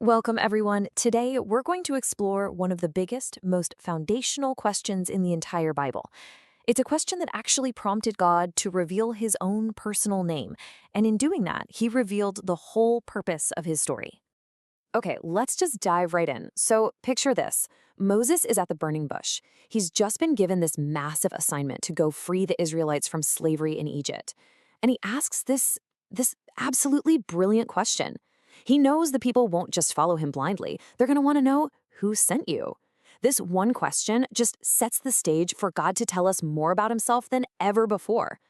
Welcome, everyone. Today, we're going to explore one of the biggest, most foundational questions in the entire Bible. It's a question that actually prompted God to reveal his own personal name, and in doing that, he revealed the whole purpose of his story. Okay, let's just dive right in. So, picture this. Moses is at the burning bush. He's just been given this massive assignment to go free the Israelites from slavery in Egypt. And he asks this absolutely brilliant question. He knows the people won't just follow him blindly. They're going to want to know who sent you. This one question just sets the stage for God to tell us more about himself than ever before.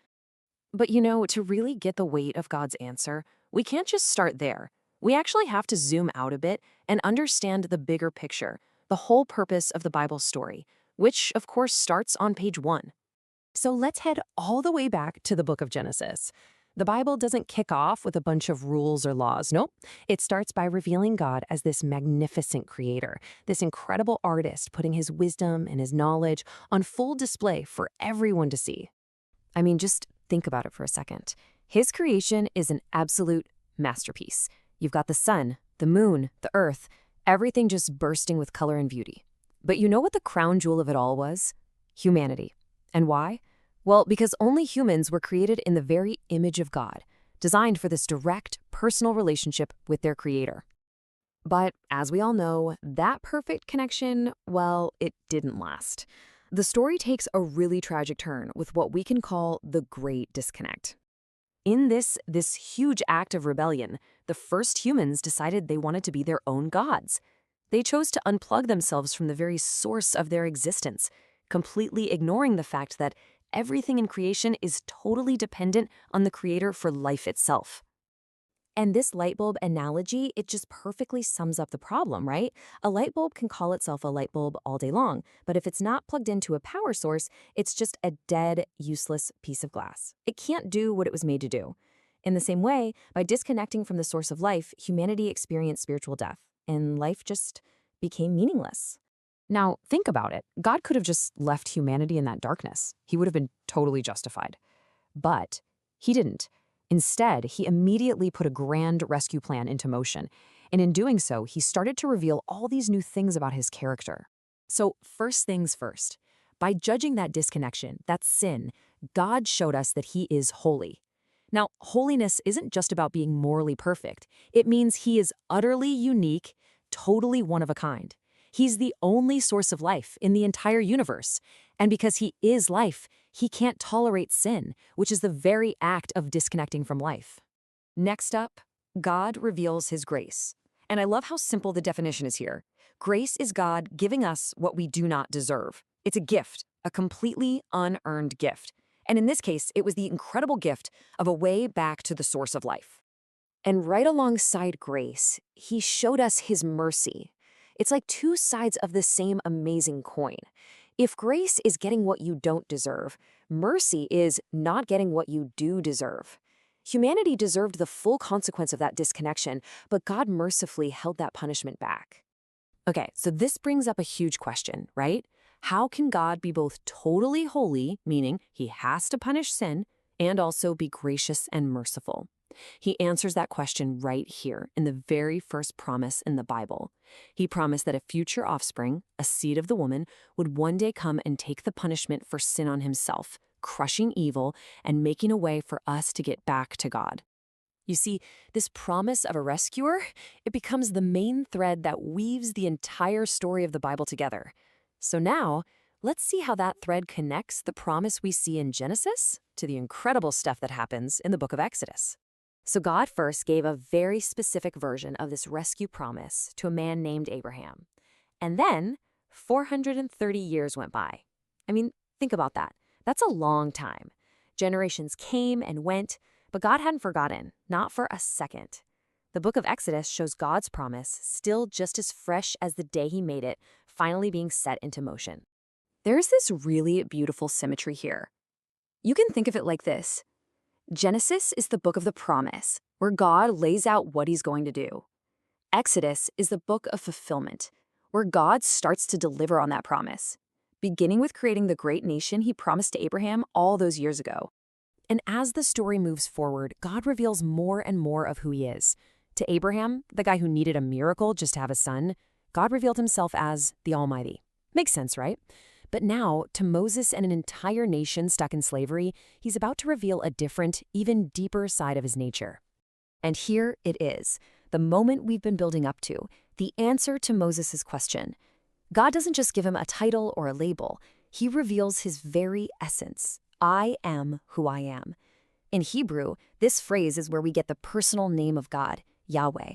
But to really get the weight of God's answer, we can't just start there. We actually have to zoom out a bit and understand the bigger picture, the whole purpose of the Bible story, which, of course, starts on page 1. So let's head all the way back to the book of Genesis. The Bible doesn't kick off with a bunch of rules or laws. Nope. It starts by revealing God as this magnificent creator, this incredible artist putting his wisdom and his knowledge on full display for everyone to see. I mean, just think about it for a second. His creation is an absolute masterpiece. You've got the sun, the moon, the earth, everything just bursting with color and beauty. But you know what the crown jewel of it all was? Humanity. And why? Well, because only humans were created in the very image of God, designed for this direct, personal relationship with their creator. But as we all know, that perfect connection, well, it didn't last. The story takes a really tragic turn with what we can call the Great Disconnect. In this huge act of rebellion, the first humans decided they wanted to be their own gods. They chose to unplug themselves from the very source of their existence, completely ignoring the fact that everything in creation is totally dependent on the creator for life itself. And this light bulb analogy, it just perfectly sums up the problem, right? A light bulb can call itself a light bulb all day long, but if it's not plugged into a power source, it's just a dead, useless piece of glass. It can't do what it was made to do. In the same way, by disconnecting from the source of life, humanity experienced spiritual death, and life just became meaningless. Now, think about it. God could have just left humanity in that darkness. He would have been totally justified. But he didn't. Instead, he immediately put a grand rescue plan into motion. And in doing so, he started to reveal all these new things about his character. So first things first, by judging that disconnection, that sin, God showed us that he is holy. Now, holiness isn't just about being morally perfect. It means he is utterly unique, totally one of a kind. He's the only source of life in the entire universe. And because he is life, he can't tolerate sin, which is the very act of disconnecting from life. Next up, God reveals his grace. And I love how simple the definition is here. Grace is God giving us what we do not deserve. It's a gift, a completely unearned gift. And in this case, it was the incredible gift of a way back to the source of life. And right alongside grace, he showed us his mercy. It's like two sides of the same amazing coin. If grace is getting what you don't deserve, mercy is not getting what you do deserve. Humanity deserved the full consequence of that disconnection, but God mercifully held that punishment back. Okay, so this brings up a huge question, right? How can God be both totally holy, meaning he has to punish sin, and also be gracious and merciful? He answers that question right here in the very first promise in the Bible. He promised that a future offspring, a seed of the woman, would one day come and take the punishment for sin on himself, crushing evil and making a way for us to get back to God. You see, this promise of a rescuer, it becomes the main thread that weaves the entire story of the Bible together. So now, let's see how that thread connects the promise we see in Genesis to the incredible stuff that happens in the book of Exodus. So God first gave a very specific version of this rescue promise to a man named Abraham. And then 430 years went by. I mean, think about that. That's a long time. Generations came and went, but God hadn't forgotten, not for a second. The book of Exodus shows God's promise still just as fresh as the day he made it, finally being set into motion. There's this really beautiful symmetry here. You can think of it like this. Genesis is the book of the promise, where God lays out what he's going to do. Exodus is the book of fulfillment, where God starts to deliver on that promise, beginning with creating the great nation he promised to Abraham all those years ago. And as the story moves forward, God reveals more and more of who he is. To Abraham, the guy who needed a miracle just to have a son, God revealed himself as the Almighty. Makes sense, right? But now, to Moses and an entire nation stuck in slavery, he's about to reveal a different, even deeper side of his nature. And here it is, the moment we've been building up to, the answer to Moses' question. God doesn't just give him a title or a label. He reveals his very essence. I am who I am. In Hebrew, this phrase is where we get the personal name of God, Yahweh.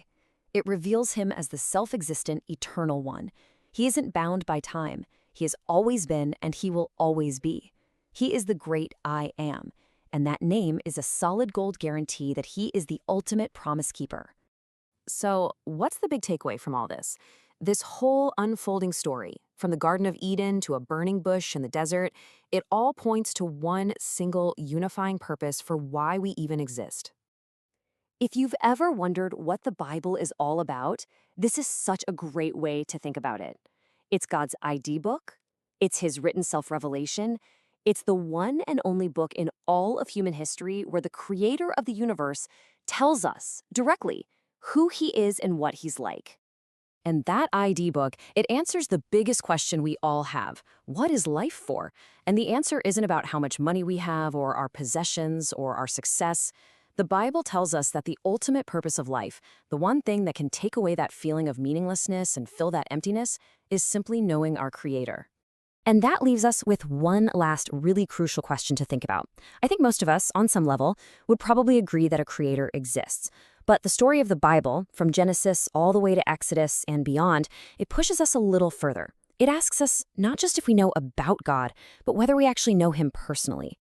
It reveals him as the self-existent, eternal one. He isn't bound by time. He has always been, and he will always be. He is the great I am, and that name is a solid gold guarantee that he is the ultimate promise keeper. So, what's the big takeaway from all this? This whole unfolding story, from the Garden of Eden to a burning bush in the desert, it all points to one single unifying purpose for why we even exist. If you've ever wondered what the Bible is all about, this is such a great way to think about it. It's God's ID book, it's his written self-revelation, it's the one and only book in all of human history where the creator of the universe tells us directly who he is and what he's like. And that ID book, it answers the biggest question we all have. What is life for? And the answer isn't about how much money we have or our possessions or our success. The Bible tells us that the ultimate purpose of life, the one thing that can take away that feeling of meaninglessness and fill that emptiness, is simply knowing our Creator. And that leaves us with one last really crucial question to think about. I think most of us, on some level, would probably agree that a Creator exists. But the story of the Bible, from Genesis all the way to Exodus and beyond, it pushes us a little further. It asks us not just if we know about God, but whether we actually know him personally.